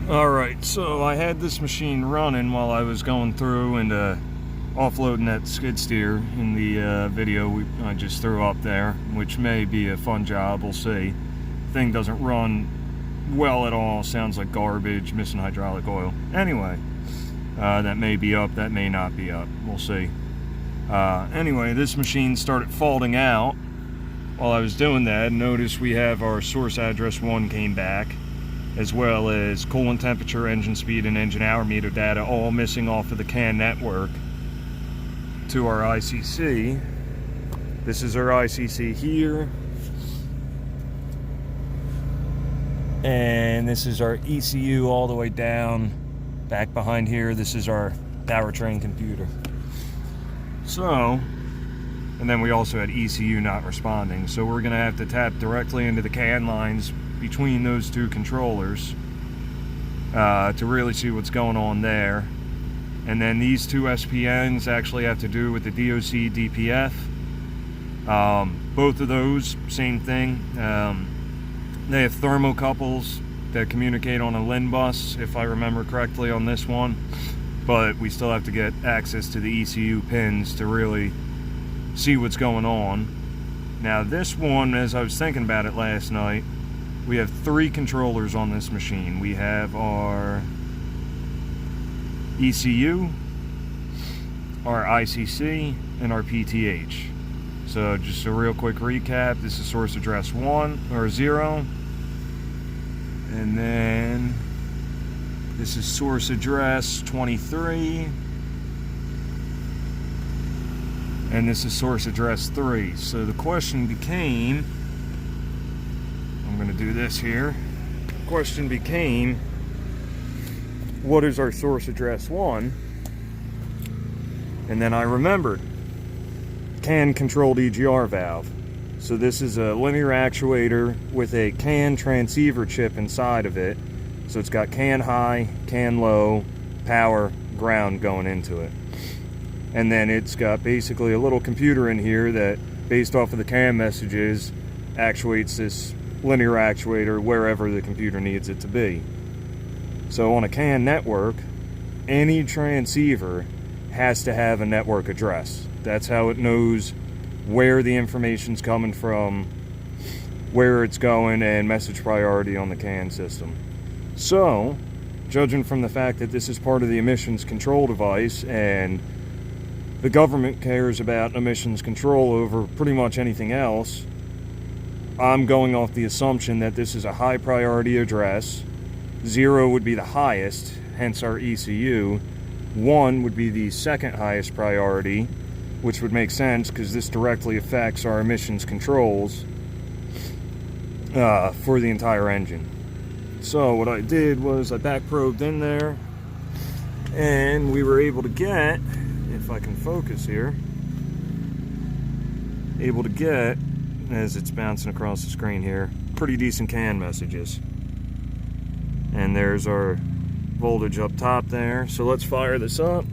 Alright, so I had this machine running while I was going through and offloading that skid steer in the video I just threw up there, which may be a fun job, we'll see. Thing doesn't run well at all, sounds like garbage, missing hydraulic oil. Anyway, that may be up, that may not be up, we'll see. Anyway, this machine started faulting out while I was doing that. Notice we have our source address 1 came back, as well as coolant temperature, engine speed, and engine hour meter data all missing off of the CAN network to our ICC. This is our ICC here. And this is our ECU all the way down back behind here. This is our powertrain computer. So, and then we also had ECU not responding. So we're gonna have to tap directly into the CAN lines between those two controllers to really see what's going on there. And then these two SPNs actually have to do with the DOC DPF. Both of those, same thing. They have thermocouples that communicate on a LIN bus, if I remember correctly on this one. But we still have to get access to the ECU pins to really see what's going on. Now this one, as I was thinking about it last night, we have 3 controllers on this machine. We have our ECU, our ICC, and our PTH. So just a real quick recap, this is source address 1 or 0. And then this is source address 23. And this is source address 3. So the question became, I'm going to do this here. The question became, what is our source address 1? And then I remembered, CAN controlled EGR valve. So this is a linear actuator with a CAN transceiver chip inside of it. So it's got CAN high, CAN low, power, ground going into it. And then it's got basically a little computer in here that, based off of the CAN messages, actuates this linear actuator wherever the computer needs it to be. So on a CAN network, any transceiver has to have a network address. That's how it knows where the information's coming from, where it's going, and message priority on the CAN system. So, judging from the fact that this is part of the emissions control device and the government cares about emissions control over pretty much anything else, I'm going off the assumption that this is a high priority address. 0 would be the highest, hence our ECU. 1 would be the second highest priority, which would make sense because this directly affects our emissions controls for the entire engine. So what I did was I back probed in there, and we were able to get, if I can focus here, able to get, as it's bouncing across the screen here, pretty decent CAN messages. And there's our voltage up top there. So let's fire this up.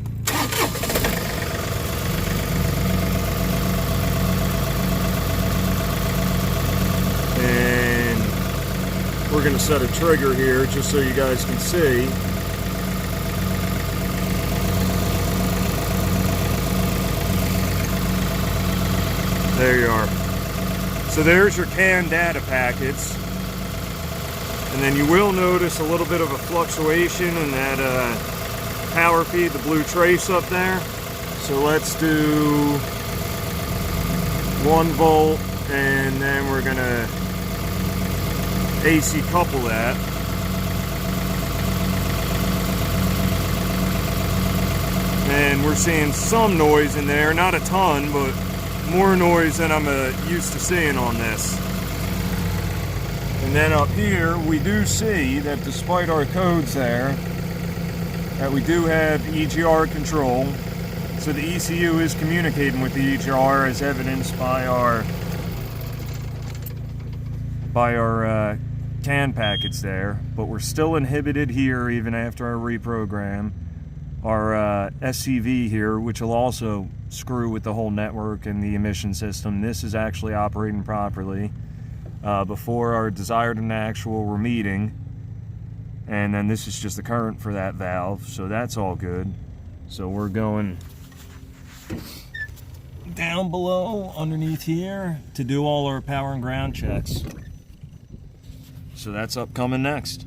And we're going to set a trigger here just so you guys can see. There you are. So there's your CAN data packets. And then you will notice a little bit of a fluctuation in that power feed, the blue trace up there. So let's do 1 volt, and then we're gonna AC couple that. And we're seeing some noise in there, not a ton, but more noise than I'm used to seeing on this. And then up here, we do see that despite our codes there, that we do have EGR control. So the ECU is communicating with the EGR, as evidenced by our CAN packets there. But we're still inhibited here even after our reprogram. Our SCV here, which will also screw with the whole network and the emission system. This is actually operating properly. Before our desired and actual were meeting. And then this is just the current for that valve, so that's all good. So we're going down below underneath here to do all our power and ground checks. So that's upcoming next.